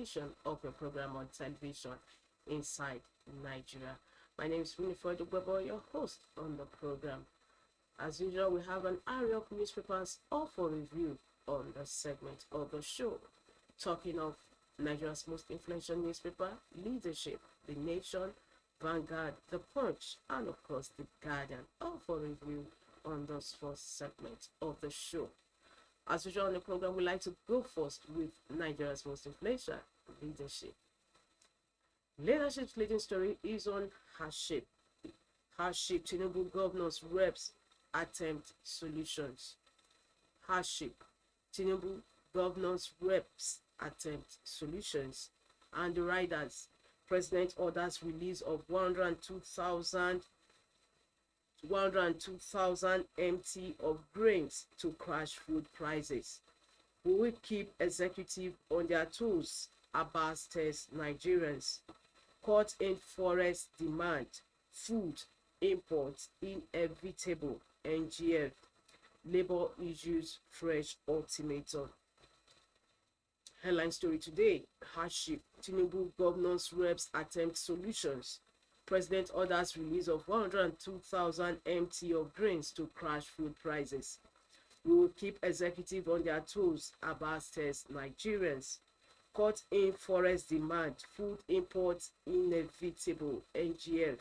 edition of your program on television, Inside Nigeria. My name is Winifred Ugbebo, your host on the program. As usual, we have an array of newspapers all for review on the segment of the show. Talking of Nigeria's most influential newspaper, Leadership, The Nation, Vanguard, The Punch, and of course The Guardian, all for review on this first segment of the show. As usual on the program, we like to go first with Nigeria's most influential, Leadership. Leadership's leading story is on HARDSHIP. HARDSHIP, Tinubu governors, reps attempt solutions. HARDSHIP, Tinubu governors, reps attempt solutions. And the riders, President orders release of 102,000 MT of grains to crash food prices. We will keep executive on their toes, Abbas tells Nigerians. Court in forest demand, food imports inevitable, NGF. Labor issues fresh ultimatum. Headline story today, HARDSHIP, Tinubu governors reps attempt solutions. President orders release of 102,000 MT of grains to crash food prices. We will keep executive on their toes, Abbas tells Nigerians. Cut in forest demand, food imports inevitable, NGF.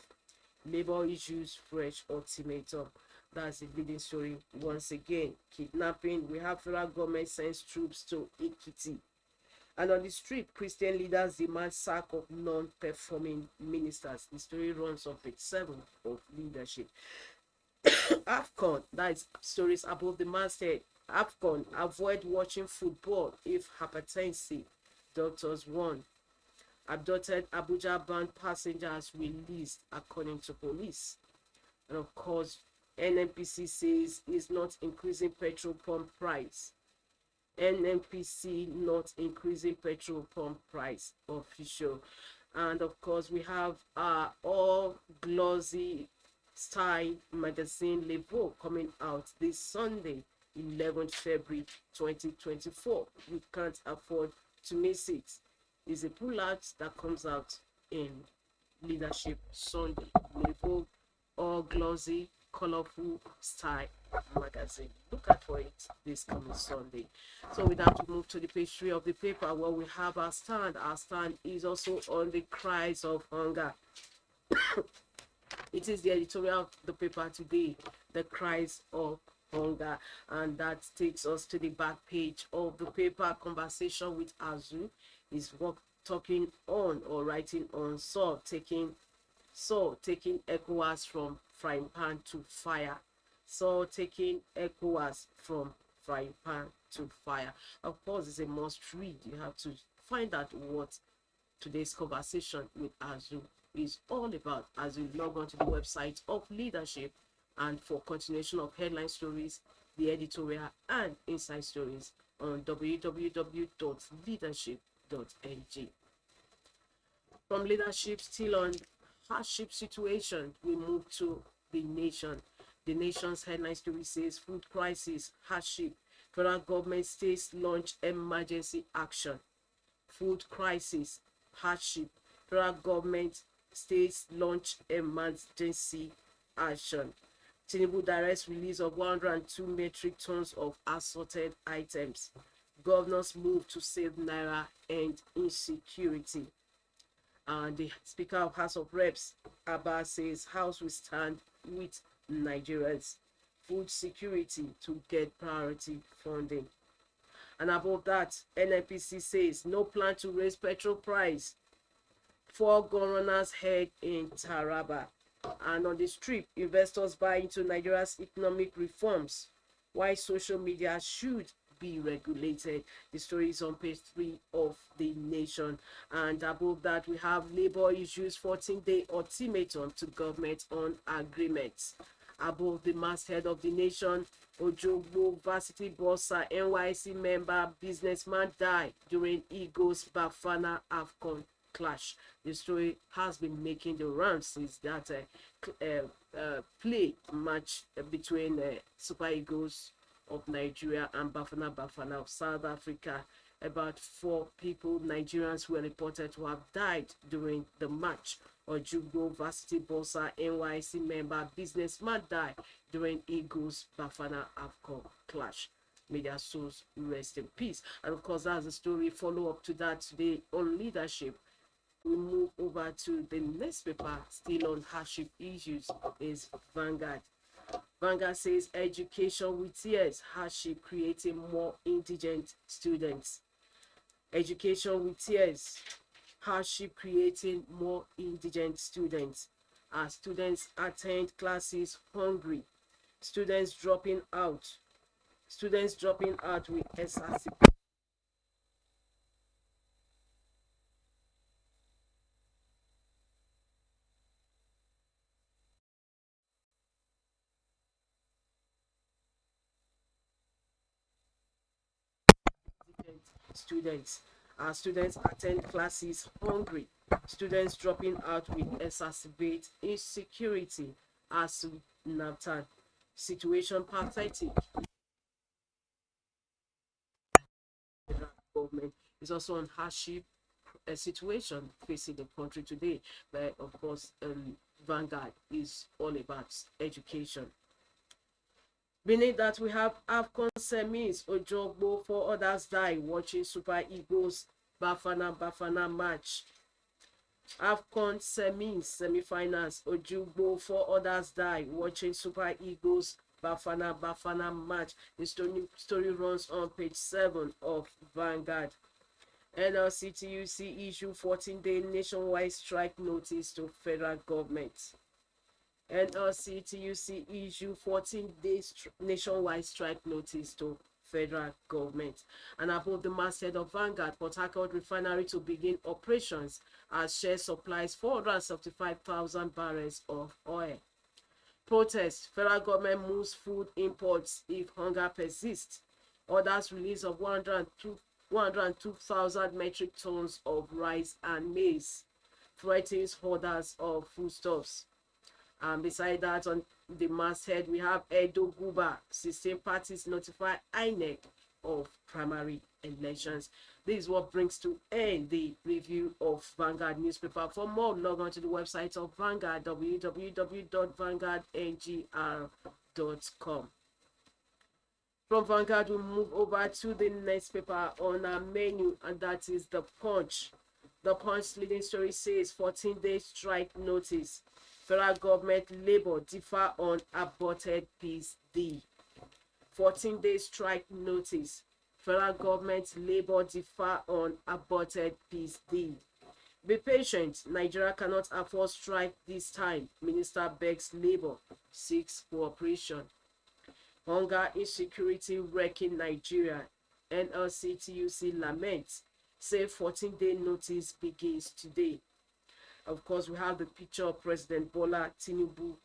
Labor issues fresh ultimatum. That's the leading story once again. Kidnapping, we have federal government sends troops to Ekiti. And on the street, Christian leaders demand sack of non-performing ministers. The story runs on page 7 of Leadership. AFCON, that is stories above the masthead. AFCON, avoid watching football if hypertensive. Doctors warn. Abducted Abuja bound passengers released according to police. And of course, NNPC says it's not increasing petrol pump price. NNPC not increasing petrol pump price, official. And of course, we have all glossy style magazine Levo coming out this Sunday, 11th February 2024. We can't afford to miss it. It's a pull-out that comes out in Leadership Sunday. Levo all glossy, colorful style magazine. Look out for it this coming Sunday. So we have to move to the page 3 of the paper where we have our stand. Our stand is also on the cries of hunger. It is the editorial of the paper today, the cries of hunger, and that takes us to the back page of the paper. Conversation with Azu is what talking on or writing on Saul taking ECOWAS from frying pan to fire. So taking ECOWAS from frying pan to fire. Of course, it's a must read. You have to find out what today's conversation with Azu is all about as you log on to the website of Leadership. And for continuation of headline stories, the editorial and inside stories on www.leadership.ng. From Leadership, still on HARDSHIP situation, we move to The Nation. The Nation's headline story says food crisis, HARDSHIP. Federal government states launch emergency action. Food crisis, HARDSHIP. Federal government states launch emergency action. Tinubu directs release of 102 metric tons of assorted items. Governors move to save Naira and insecurity. And the Speaker of House of Reps, Abbas, says House will stand with Nigerians. Food security to get priority funding. And above that, NNPC says no plan to raise petrol price. 4 governors head in Taraba. And on the strip, investors buy into Nigeria's economic reforms. Why social media should be regulated. The story is on page 3 of The Nation. And above that, we have labor issues 14-day ultimatum to government on agreements. Above the masthead of The Nation, Ojogbo varsity bossa NYC member businessman died during Eagles Bafana AFCON clash. The story has been making the rounds since that play match between Super Eagles of Nigeria and Bafana of South Africa About 4 people, Nigerians, were reported to have died during the march. Ojugbo Varsity Bossa NYC member businessman died during Eagles Bafana AFCON clash. May their souls rest in peace. And of course, that's the story. Follow up to that today on leadership. We move over to the next paper, still on hardship issues, is Vanguard. Vanguard says education with tears, hardship creating more indigent students. Education with tears, hardship creating more indigent students. As students attend classes hungry, students dropping out with SRC. Students. Students attend classes hungry. Students dropping out will exacerbate insecurity as NAPTAN. Situation pathetic. The government is also on hardship situation facing the country today. But of course, Vanguard is all about education. Beneath that, we have AFCON semis. Ojogbo, 4 others die watching Super Eagles Bafana match. AFCON semis, semi-finals. Ojogbo, 4 others die watching Super Eagles Bafana match. The story runs on page 7 of Vanguard. NLCTUC issue 14-day nationwide strike notice to federal government. NLCTUC issue 14-day nationwide strike notice to federal government. And above the masthead of Vanguard, Port Harcourt refinery to begin operations as Shell supplies 475,000 barrels of oil. Protest, federal government moves food imports if hunger persists. Orders release of 102,000 metric tons of rice and maize. Threatens hoarders of foodstuffs. And beside that, on the masthead, we have Edo Guba. 16 parties notify INEC of primary elections. This is what brings to end the review of Vanguard newspaper. For more, log on to the website of Vanguard, www.vanguardngr.com. From Vanguard, we move over to the next paper on our menu, and that is The Punch. The Punch leading story says 14-day strike notice. Federal government labor differ on aborted peace deal. 14-day strike notice. Federal government labor differ on aborted peace deal. Be patient. Nigeria cannot afford strike this time. Minister begs labor, seeks cooperation. Hunger insecurity wrecking Nigeria. NLCTUC laments. Say 14-day notice begins today. Of course, we have the picture of President Bola Tinubu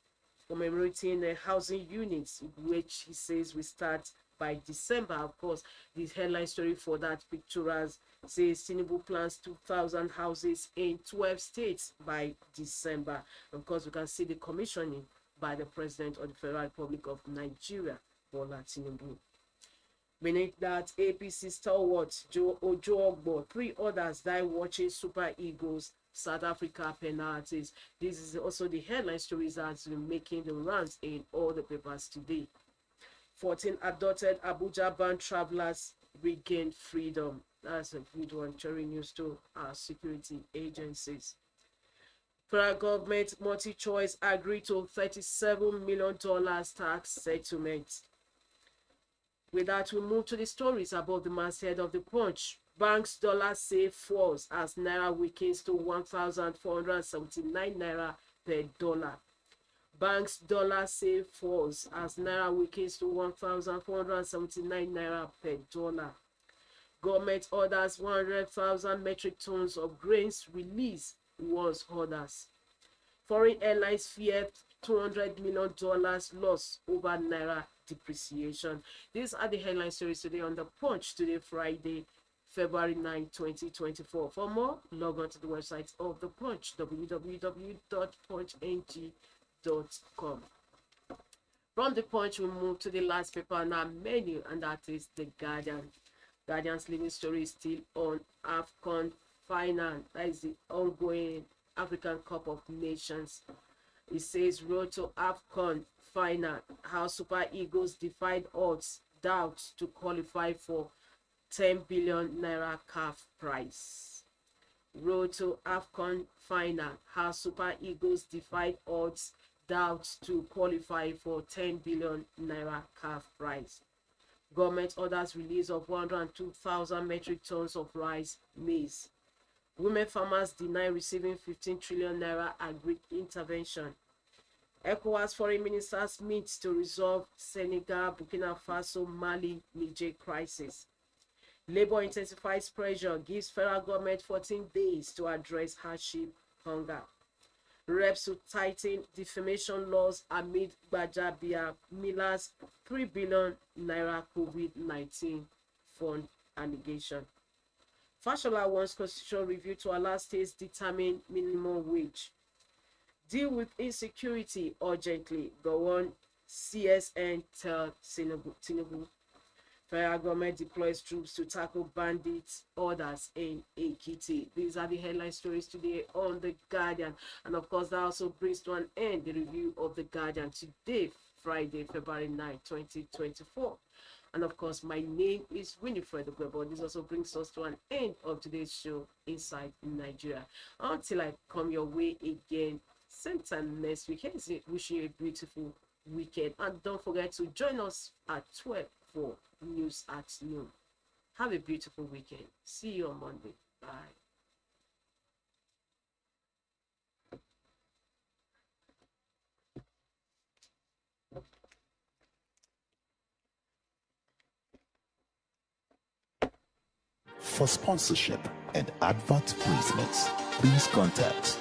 commemorating the housing units, which he says will start by December. Of course, the headline story for that picture says Tinubu plans 2,000 houses in 12 states by December. Of course, we can see the commissioning by the President of the Federal Republic of Nigeria, Bola Tinubu. Beneath that, APC stalwart Joe Ojogbo, 3 others die watching Super Eagles South Africa penalties. This is also the headline stories that's been making the rounds in all the papers today. 14 adopted Abuja banned travelers regained freedom. That's a good one. Cherry news to our security agencies. Federal government multi-choice agreed to $37 million tax settlement. With that, we move to the stories above the masthead of the Punch. Banks dollar safe falls as naira weakens to 1,479 naira per dollar. Banks dollar safe falls as naira weakens to 1,479 naira per dollar. Government orders 100,000 metric tons of grains release was orders. Foreign airlines fear $200 million loss over naira depreciation. These are the headline stories today on the Punch, today Friday, February 9, 2024. For more, log on to the website of the Punch, www.punchng.com. From the Punch, we move to the last paper on our menu, and that is The Guardian. Guardian's living story is still on AFCON final. That is the ongoing African Cup of Nations. It says road to AFCON final. How Super Eagles defied odds, doubts to qualify for 10 billion naira CAF prize. Road to AFCON final. How Super Eagles defied odds, doubts to qualify for 10 billion naira CAF prize. Government orders release of 102,000 metric tons of rice, maize. Women farmers deny receiving 15 trillion naira agri intervention. ECOWAS foreign ministers meet to resolve Senegal, Burkina Faso, Mali, Niger crisis. Labour intensifies pressure, gives federal government 14 days to address hardship, hunger. Reps to tighten defamation laws amid Gbajabiamila's 3 billion naira COVID-19 fund allegation. Fashola wants constitutional review to allow states determine minimum wage. Deal with insecurity urgently. Go on, CSN tell Tinubu. Federal government deploys troops to tackle bandits, orders in Ekiti. These are the headline stories today on The Guardian. And of course, that also brings to an end the review of The Guardian today, Friday, February 9, 2024. And of course, my name is Winifred Ogwebo. This also brings us to an end of today's show, Inside Nigeria. Until I come your way again, same time next week, wishing you a beautiful weekend. And don't forget to join us at 12 for news at noon. Have a beautiful weekend. See you on Monday. Bye. For sponsorship and advert placements, please contact